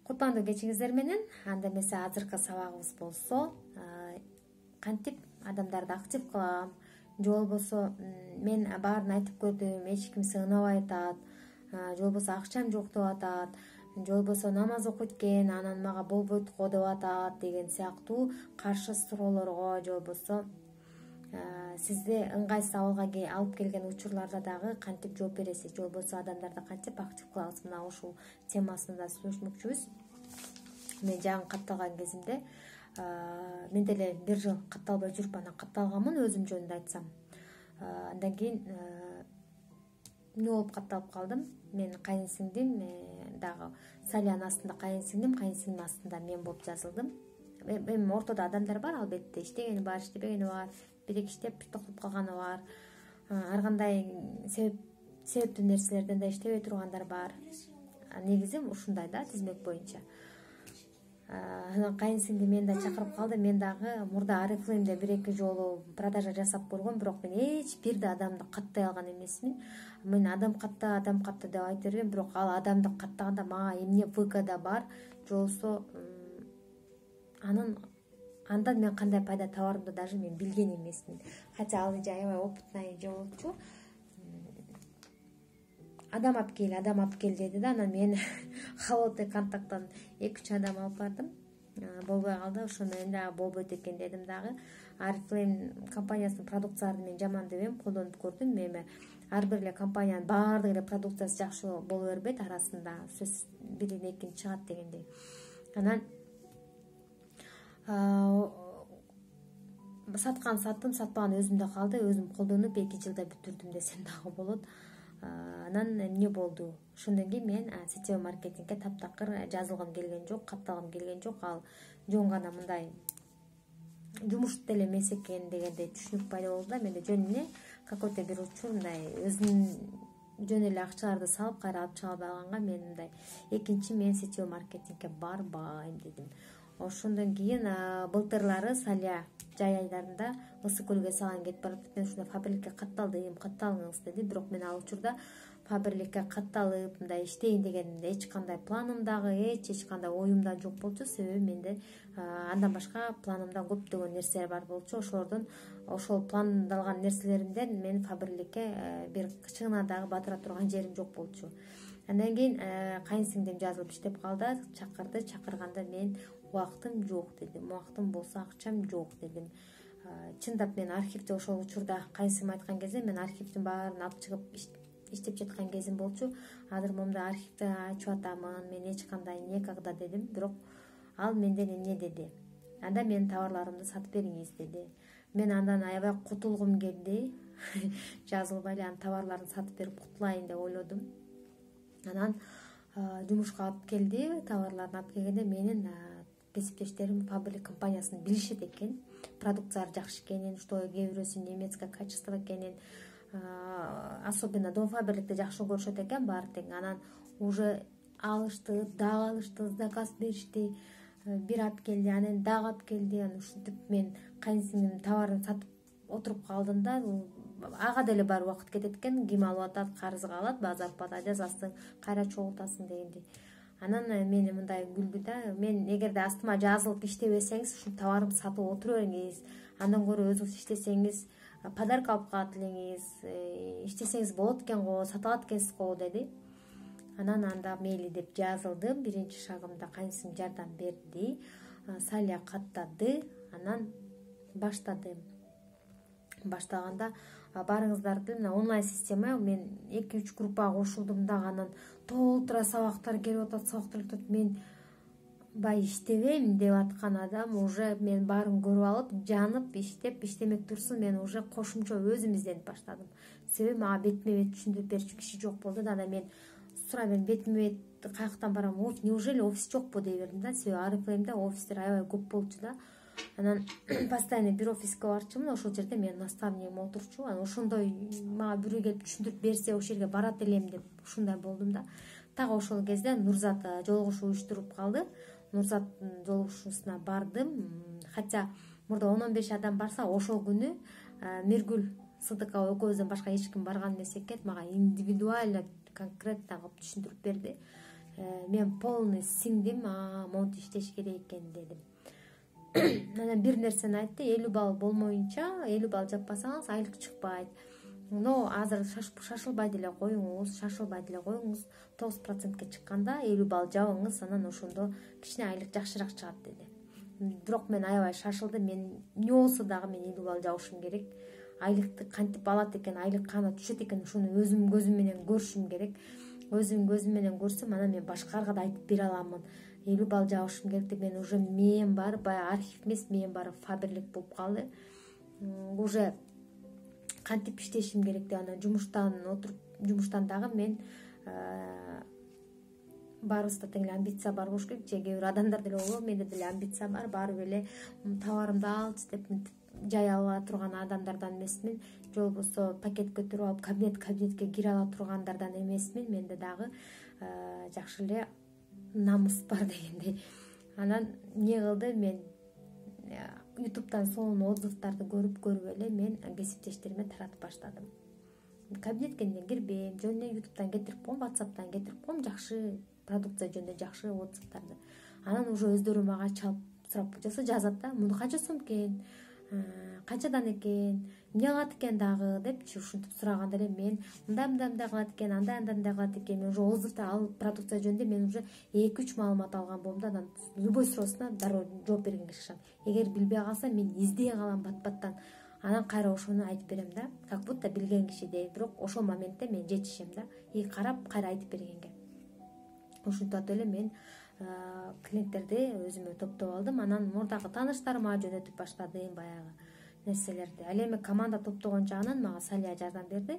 Кутмандуу кечиңиздер менен. Анда эмесе азыркы сабагыбыз болсо кантип адамдарды актив кылам же болбосо мен баарын айтып көрдүм, эч ким сыгынабай атат, же болбосо акчам жок деп атат, же болбосо намаз окуйт экен анан мага болбойт го деп атат деген сыяктуу каршы суроолорго же болбосо сизди ыңгайсыз абалга алып келген учурларда дагы кантип жооп бересиз, же болбосо адамдарды кантип актив кылабыз, мына ушул темасында сүйлөшмөкчүбүз. Мен жаңы катталган кезимде мен деле бир жыл катталбай жүрүп анан катталганмын, өзүм жөнүндө айтсам. Андан кийин эмне болуп катталып калдым. Мен кайынсиңдим дагы Салиянын астында кайынсиңдим астында мен болуп жазылдым. Эми ортодо адамдар бар, албетте иштегени бар, иштебегени бар, бирик иштеп токтоп калганы бар, ар кандай себептүү нерселерден да иштебей тургандар бар. Негизи ушундай да, тизмек боюнча. Анан кайынсиңдим мени да чакырып калды. Мен дагы мурда Арифлеймде 1-2 жолу продажа жасап көргөм, бирок мен эч бир да адамды каттай алган эмесмин. Мен адам катта деп айта бергем, бирок ал адамды каттаганда мага эмне выгода бар, же болбосо андан мен кандай пайда табарымды даже мен билген эмесмин. Хотя ал аябай опытный болчу. Адам алып кел деди да, анан мен холодный контакттан 2-3 адам алып бардым. Болбой калды. Ошондо мен дагы болбойт экен дедим дагы. Арифлейм компаниясынын продукцияларын мен жаман дебем, колдонуп көрдүм. Эми ар бир эле компаниянын баардык эле продукциясы жакшы боло бербейт, арасында сөз бирин экин чыгат дегендей. Анан саттым, сатпаган өзүмдө калды. Өзүм колдонуп 2 жылда бүтүрдүм десем дагы болот. Анан эмне болду? Ошондон кийин мен сетевой маркетингге таптакыр жазылгым келген жок, катталгым келген жок. Ал жөн гана мындай жумуш деле эмес экен дегендей түшүнүк пайда болду да. Менде жөн эле какой-то бир учур мындай өзүнүн жөн эле акчаларды салып кайра алып чыга албаганга мен мындай экинчи мен сетевой маркетингге барбайм дедим. Ошондон кийин былтырлары Салия жай айларында Ысык көлгө салган кетип баратып, мен ушундай фабрикке катталыңыз деди. Бирок мен ал учурда фабрикке катталып мындай иштейин деген эч кандай планым дагы, эч кандай оюм да жок болчу. Себеби менде андан башка планымда көптөгөн нерселер бар болчу. Ошол пландалган нерселеримден мен фабрикке бир кычыгына дагы батыра турган жерим жок болчу. Андан кийин кайынсиңдим жазылып иштеп калды, чакырганда мен убактым жок дедим. Убактым болсо акчам жок дедим. Чындап мен архивде ошол учурда кайынсиңим айткан кезде мен архивдин баарын алып чыгып иштеп жаткан кезим болчу. Азыр момунда архивде ачып атамын, мен эч кандай некогда дедим. Бирок ал менден эмне деди? Анда менин товарларымды сатып бериңиз деди. Мен андан аябай кутулгум келди. Жазылбай эле анын товарларын сатып берип кутулайын деп ойлодум. Анан жумушка алып келди, товарларын алып келгенде менин кесиптештерим фабрика компаниясын билишет экен. Продукциялары жакшы экенин, что кээ бирөөсү немецкое качество экенин, особенно Дом фабрикте жакшы көрүшөт экен баары тең. Анан уже алышты, заказ беришти. Бир алып келди, анан дагы алып келди. Анан ушинтип мен кайынсиңдин товарын сатып отуруп калдым да. Ага деле бар убакыт кетет экен, ким алып атат, карызга алат, зарплата жазасың, кайра чогултасың дегендей. Анан мени мындай күлдү да, мен эгерде астыма жазылып иштебесеңиз, ушул товарымды сатып отура бериңиз, андан көрө өзүңүз иштесеңиз, подарка алып калат элеңиз, иштесеңиз болот экен го, сата алат экенсиз го деди. Анан анда мейли деп жазылдым. Биринчи шагымда кайынсиң жардам берди. Салия каттады, анан баштадым. Баштаганда барыңыздарды мына онлайн система, мен 2-3 группага кошулдум дагы, анан толтура сабактар келип атат, мен бай иштебейм деп аткан адам уже мен баарын көрүп алып, жанып, иштемек турсун, мен уже кошумча өзүм изденип баштадым. Себеби мага бетме бет түшүндүрүп берчү киши жок болду да. Анан мен сурайм, бетме бет каяктан барам, неужели офис жокпу дей бердим да. Себеби Арифлеймде офистер аябай көп болчу да. Анан постоянно бир офиске барчумун, ошол жерде менин наставнигим отурчу. Анан ошондой мага бирөө келип түшүндүрүп берсе ошол жерге барат элем деп ушундай болдум да. Так ошол кезде Нурзат жолугушуу уюштуруп калды. Нурзаттын жолугушуусуна бардым. Хотя мурда 10-15 адам барса, ошол күнү Миргүл Сыдыкова экөөбүздөн башка эч ким барган эмес экен. Мага индивидуально, конкретно кылып түшүндүрүп берди. мен полный сиңдим, монтип иштеш керек экен дедим. Анан бир нерсени айтты: 50 балл болмоюнча, 50 балл жаппасаңыз айлык чыкпайт. Но азыр шашылбай деле коюңуз, 9%ке чыкканда 50 балл жабыңыз, анан ошондо кичине айлык жакшыраак чыгат деди. Бирок мен аябай шашылдым. Мен эмне болсо дагы мен 50 балл жабышым керек. Айлыкты кантип алат экен, айлык кана түшөт экен, ошону өзүм көзүм менен көрүшүм керек. Өзүм көзүм менен көрсөм, анан мен башкаларга да айтып бере аламын. 50 балл жабышым керек деп. Мен уже мээм бар, баягы архив эмес, мээм баары фаберлик болуп калды. Уже кантип иштешим керек деп анан жумуштан дагы мен баарыбызда тең эле амбиция бар болуш керек. Же кээ бир адамдар деле болобу, менде деле амбиция бар. Баары эле товарымды алчы деп жай ала турган адамдардан эмесмин. Же болбосо пакет көтөрүп алып кабинетке кире ала тургандардан эмесмин. Менде дагы жакшы эле намыс бар дегендей. Анан эмне кылды, мен ютубтан сонун отзывдарды көрүп эле мен кесиптештериме таратып баштадым. Кабинетке кирбейм, жөн эле ютубтан кетирип коем, WhatsApp'тан кетирип коем жакшы продукция жөнүндө жакшы отзывдарды. Анан уже өздөрү мага чалып сурап жазат да: муну канча сом экен, канчадан экен, эмне кылат экен дагы депчи ушинтип сураганда эле мен мындай кылат экен, андай кылат экен. Мен уже отзывда ал продукция жөнүндө мен уже 2-3 маалымат алган болом да, анан любой суроосуна дароо жооп бергенге чыкшам. Эгер билбей калсам мен издей калам бат-баттан. Анан кайра ошону айтып берем да, как будто билген кишидей. Бирок ошол моментте мен жетишем да, карап кайра айтып бергенге. Ошентип эле мен клиенттерди өзүмө топтоп алдым. Анан мурдагы тааныштарыма жөнөтүп баштадым баягы нерселерди. Ал эми команда топтогон жагынан мага Салия жардам берди.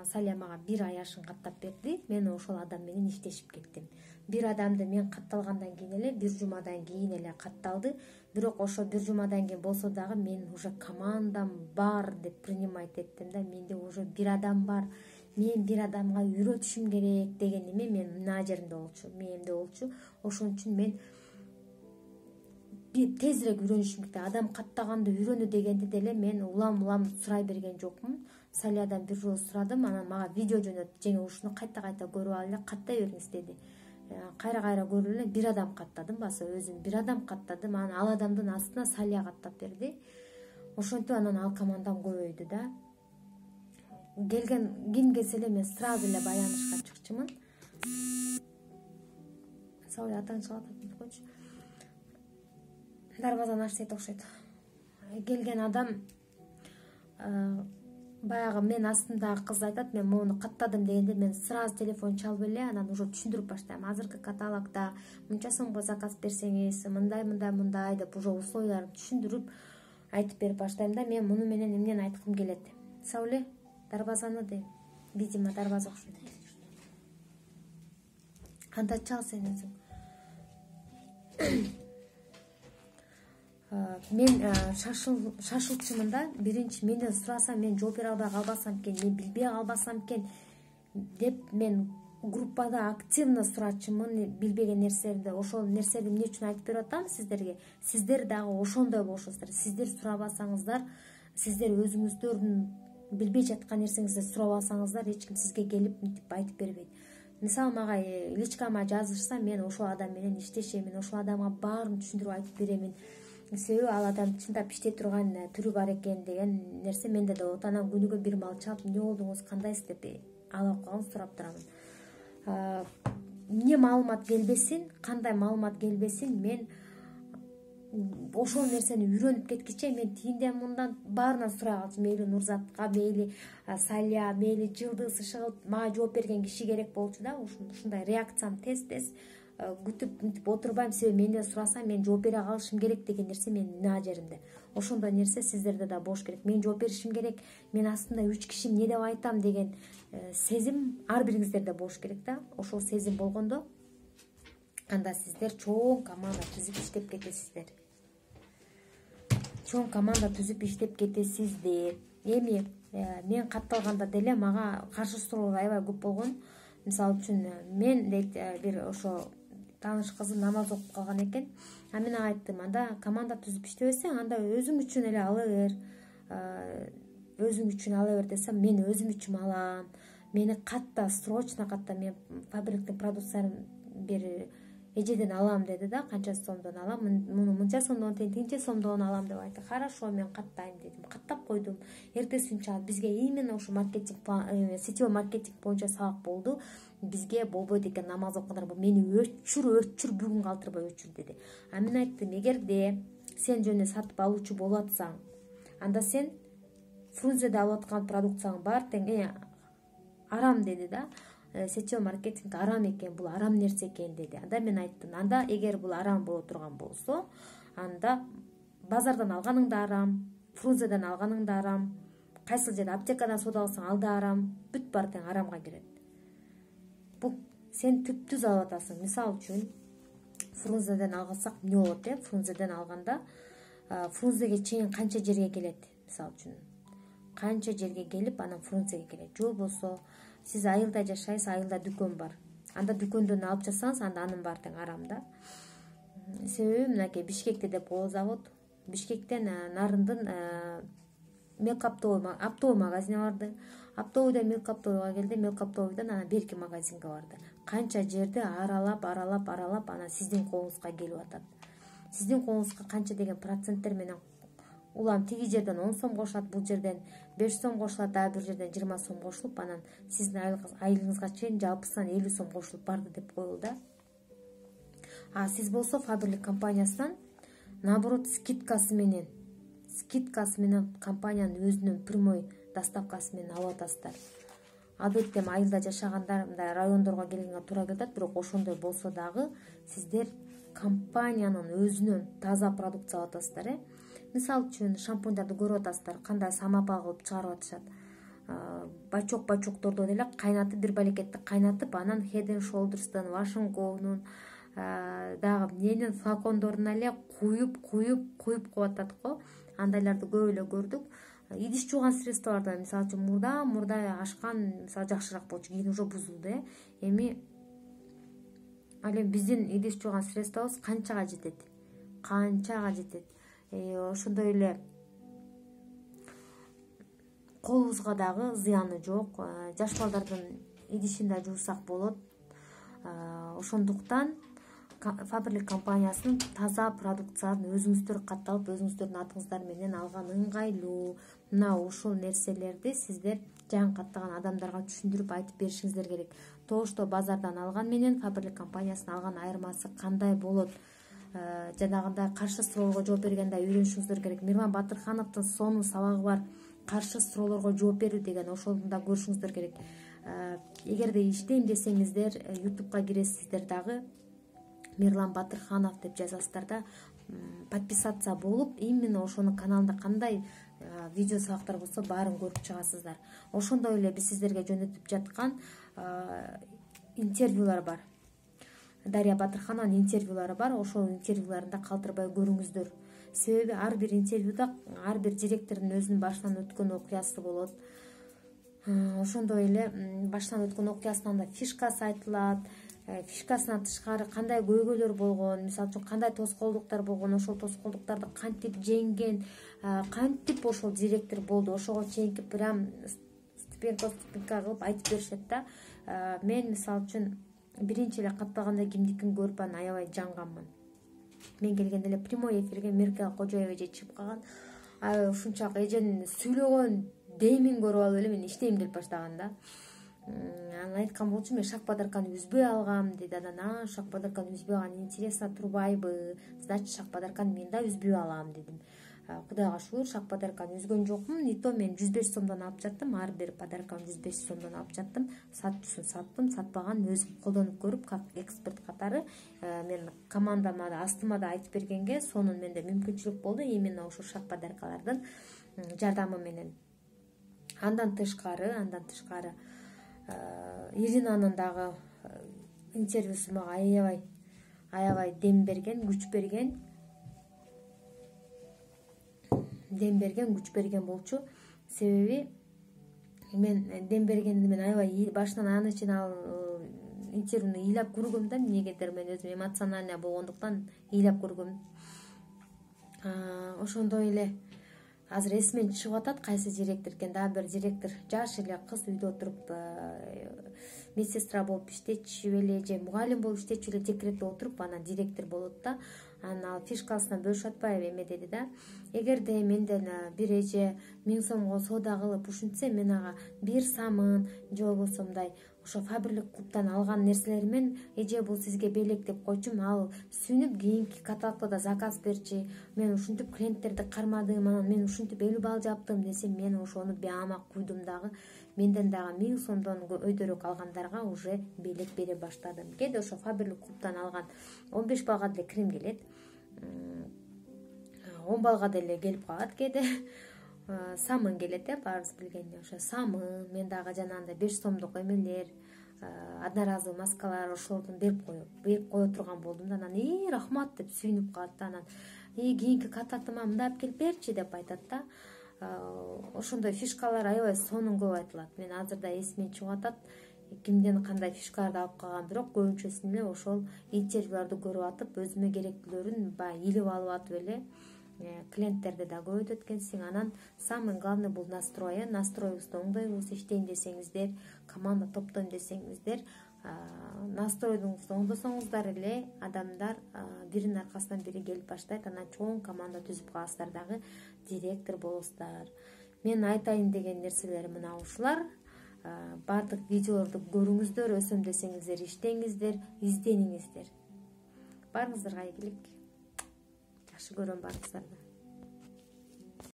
Салия мага 1 ай ашын каттап берди. Мен ошол адам менен иштешип кеттим. Бир адамды мен катталгандан кийин эле 1 жумадан кийин эле катталды. Бирок ошо 1 жумадан кийин болсо дагы мен уже командам бар деп принимать эттим да. Менде уже 1 адам бар. Мен 1 адамга үйрөтүшүм керек деген эме мен мына жеримде болчу, мээмде болчу. Ошон үчүн мен тезирээк үйрөнүшүм керек. Адам каттаганды үйрөнү дегенди деле мен улам сурай берген жокмун. Салиядан бир жолу сурадым, анан мага видео жөнөттү. Жеңе ушуну кайта кырып алып эле каттай бериңиз деди. Кайра көрүп эле 1 адам каттадым, баса өзүм 1 адам каттадым. Анан ал адамдын астына Салия каттап берди. Ошентип анан ал командам көбөйдү да. Ким келсе эле мен сразу эле баянышка чыкчумун. Салия атаң чыгат деп койчу. Дарбазаны ачсайт окшойт. Келген адам баягы мен астымдагы кыз айтат: мен муну каттадым дегенде мен сразу телефон чалып эле анан уже түшүндүрүп баштайм. Азыркы каталогда мынча сомго заказ берсеңиз, мындай деп уже условияларын түшүндүрүп айтып берип баштайм да. Мен муну менен эмнени айткым келет? Сауле, дарбазаны дейм. Видимо, дарбаза окшойт. Анда чал сен өзүң. Мен шашылчумун да. Биринчи менден сураса мен жооп бере албай калбасам экен, мен билбей калбасам экен деп мен группада активно сурачумун билбеген нерселерди. Ошол нерселерди эмне үчүн айтып берип атам сиздерге? Сиздер дагы ошондой болушуңуздар. Сиздер сурабасаңыздар, сиздер өзүңүздөрдүн билбей жаткан нерсеңизди сурабасаңыздар, эч ким сизге келип мынтип айтып бербейт. Мисалы мага личкама жазышса, мен ошол адам менен иштешемин, ошол адамга баарын түшүндүрүп айтып беремин. Себеби ал адам чындап иштей турган түрү бар экен деген нерсе менде да болот. Анан күнүгө бир маал чалып, эмне болдуңуз, кандайсыз деп алакан сурап турамын. Эмне маалымат келбесин, кандай маалымат келбесин, мен ошол нерсени үйрөнүп кеткиче мен тигинден мындан баарынан сурай калчумун. Мейли Нурзатка, мейли Салия, мейли Жылдыз, Ишыгыл мага жооп берген киши керек болчу да. Ушундай реакциям тез күтүп мынтип отурбайм. Себеби менден сураса мен жооп бере калышым керек деген нерсе мен мына жеримде. Ошондой нерсе сиздерде да болуш керек. Мен жооп беришим керек, мен астымда 3 киши эмне деп айтам деген сезим ар бириңиздерде болуш керек да. Ошол сезим болгондо анда сиздер чоң команда түзүп иштеп кетесиздер. Чоң команда түзүп иштеп кетесиздер. Эми мен катталганда деле мага каршы суроолор аябай көп болгон. Мисалы үчүн мен дейт бир ошо тааныш кызым намаз окуп калган экен. Мен айттым: анда команда түзүп иштебесең, анда өзүң үчүн эле ала бер. Өзүң үчүн ала бер десем, мен өзүм үчүн алам. Мени катта, срочно катта, мен фабриктин продукциясын бир эжеден алам деди да, канча сомдон алам, муну мынча сомдон тең тинче сомдон алам деп айтты. Хорошо, мен каттайм дедим. Каттап койдум. Эртеси күнү чыгат бизге именно ушу маркетинг, сетевой маркетинг боюнча сабак болду. Бизге болбойт экен, намаз окуңдар, мени өчүр бүгүн калтырбай өчүр деди. А мен айттым, эгерде сен жөнү сатып алуучу болуп атсаң, анда сен Фрунзеде алып аткан продукцияң бар тең арам деди да. Сетевой маркетинг арам экен, бул арам нерсе экен деди. Анда мен айттым, анда эгер бул арам боло турган болсо, анда базардан алганың да арам, Фрунзеден алганың да арам, кайсыл жерде аптекадан соода алсаң ал да арам, бүт баары тең арамга кирет. Бул сен түптүз алып атасың. Мисалы үчүн Фрунзеден алсак эмне болот? Фрунзеден алганда Фрунзеге чейин канча жерге келет? Мисалы үчүн канча жерге келип анан Фрунзеге келет? Же болбосо сиз айылда жашайсыз, айылда дүкөн бар. Анда дүкөндөн алып жатсаңыз, анда анын баары тең арам да. Себеби мынакей Бишкекте депо завод, Бишкектен Нарындын оптовый магазине барды. Оптовыйда оптовыйга келди, оптовыйдан анан берки магазинге барды. Канча жерди аралап анан сиздин колуңузга келип атат. Сиздин колуңузга канча деген проценттер менен улам тиги жерден 10 сом кошулат, бул жерден 5 сом кошулат, дагы бир жерден 20 сом кошулуп, анан сиздин айылыңызга чейин жалпысынан 50 сом кошулуп барды деп коюлду. А сиз болсо Фаберлик компаниясынан наоборот скидкасы менен компаниянын өзүнүн прямой доставкасы менен алып атасыздар. Адетте айылда жашагандар мындай райондорго келгенге туура келет, бирок ошондой болсо дагы сиздер компаниянын өзүнүн таза продукция алып атасыздар. Мисалы үчүн шампуньдарды көрүп атасыздар, кандай самопал кылып чыгарып атышат. Бачокторду эле кайнатып, бир балекетти кайнатып, анан Head and Shoulders'тан, Wash & Go'нун дагы менин флакондоруна эле куюп коюп атат го. Андайларды көп эле көрдүк. Идиш жууган средстволордо мисалы үчүн мурда ашкан, мисалы жакшыраак болчу, кийин уже бузулду. Эми ал эми биздин идиш жууган средствобуз канчага жетет? Ошондой эле колубузга дагы зыяны жок. Жаш балдардын идишин да жуусак болот. Ошондуктан Фаберлик компаниясынын таза продукцияларын өзүңүздөр катталып, өзүңүздөрдүн атыңыздар менен алган ыңгайлуу. Мына ушул нерселерди сиздер жан каттаган адамдарга түшүндүрүп айтып беришиңиздер керек. Тошто базардан алган менен Фаберлик компаниясынан алган айырмасы кандай болот? Жанагындай каршы суроолорго жооп бергенде үйрөнүшүңүздөр керек. Мирлан Батырхановдун сонун сабагы бар, каршы суроолорго жооп берүү деген, ошону да көрүшүңүздөр керек. Эгерде иштейм десеңиздер, YouTubeга киресиздер дагы Мирлан Батырханов деп жазасыздар да, подписаться болуп, именно ошонун каналында кандай видео сабактар болсо баарын көрүп чыгасыздар. Ошондой эле биз сиздерге жөнөтүп жаткан интервьюлар бар. Дарья Батырханованын интервьюлары бар. Ошол интервьюларында калтырбай көрүңүздөр. Себеби ар бир интервьюда ар бир директордун өзүнүн башынан өткөн окуясы болот. Ошондой эле башынан өткөн окуясынан да фишкасы айтылат. Фишкасынан тышкары кандай көйгөйлөр болгон, мисалы үчүн кандай тоскоолдуктар болгон, ошол тоскоолдуктарды кантип жеңген, кантип ошол директор болду, ошого чейинки прям ступенька кылып айтып беришет да. Мен мисалы үчүн биринчи эле катталганда кимдикин көрүп анан аябай жанганмын. Мен келгенде эле прямой эфирге Меркел Кожоева эже чыгып калган. Ушунчалык эженин сүйлөгөн демин көрүп алып эле мен иштейм деп баштаган да. Анан айткан болчу, мен шак-бадарканы үзбөй алгам деди. Анан шак-бадарканы үзбөй алган интересно турбайбы? Значит, шак-бадарканы мен да үзбөй алам дедим. Кудайга шүгүр, шак-бадарканы үзгөн жокмун. И то мен 105 сомдон алып жаттым. Ар бир подарканы 105 сомдон алып жаттым. Сатчысын саттым, сатпаган өзүм колдонуп көрүп, как эксперт катары мен командама да, астыма да айтып бергенге сонун менде мүмкүнчүлүк болду. Именно ошо шак-бадаркалардын жардамы менен. Андан тышкары Иринанын дагы интервьюсу мага аябай дем берген, күч берген болчу. Себеби мен дем бергенди мен аябай башынан аны үчүн ал интервьюну ыйлап көргөм да, эмнегедир мен өзүм эмоциональный болгондуктан ыйлап көргөм. Ошондой эле азыр эсимден чыгып атат кайсы директор экен. Дагы бир директор жаш эле кыз үйдө отуруп медсестра болуп иштечү беле же мугалим болуп иштечү беле декретте отуруп анан директор болот да. Анан ал фишкасынан бөлүшүп атпайбы эме деди да. Эгерде менден бир эже 1000 сомго соода кылып ушинтсе, мен ага бир самын же болбосо мындай ошо фабрилик клубтан алган нерселеримен эже бул сизге белек деп койчумун. Ал сүйүнүп кийинки каталогдо заказ берчи. Мен ушинтип клиенттерди кармадым, анан мен ушинтип 50 балл жаптым десем, мен ошону бяма куйдум дагы. Менден дагы 1000 сомдон өйдөрөөк алгандарга уже белек бере баштадым. Кээде ошо фабрилик клубтан алган 15 баллга деле кирим келет. 10 баллга деле келип калат кээде. Самын келет баарыбыз билгендей. Ошо самын, мен дагы жанагындай 5 сомдук эмелер, одноразовый маскалар ошолордун берип кое турган болдум да. Анан рахмат деп сүйүнүп калат да. Анан кийинки кататыма мындай алып келип берчи деп айтат да. Ошондой фишкалар аябай сонун көп айтылат. Мен азыр да эсимден чыгып атат кимден кандай фишкаларды алып калган, бирок көбүнчөсүн эле ошол интервьюларды көрүп атып, өзүмө керектүүлөрүн баягы илип алып атып эле клиенттерди да көп өткөнсүң. Анан самый главный бул настрой. Настроюңузду оңдойбуз, иштейин десеңиздер, команда топтойм десеңиздер, настройуңузду оңдосоңуздар эле адамдар биринин аркасынан бири келип баштайт. Анан чоң команда түзүп каласыздар, дагы директор болосуздар. Мен айтайын деген нерселерим мына ушулар. Баардык видеолорду көрүңүздөр, өсөм десеңиздер иштеңиздер, издениңиздер. Баарыңыздарга ийгилик. Жакшы көрөм баарыңыздарды.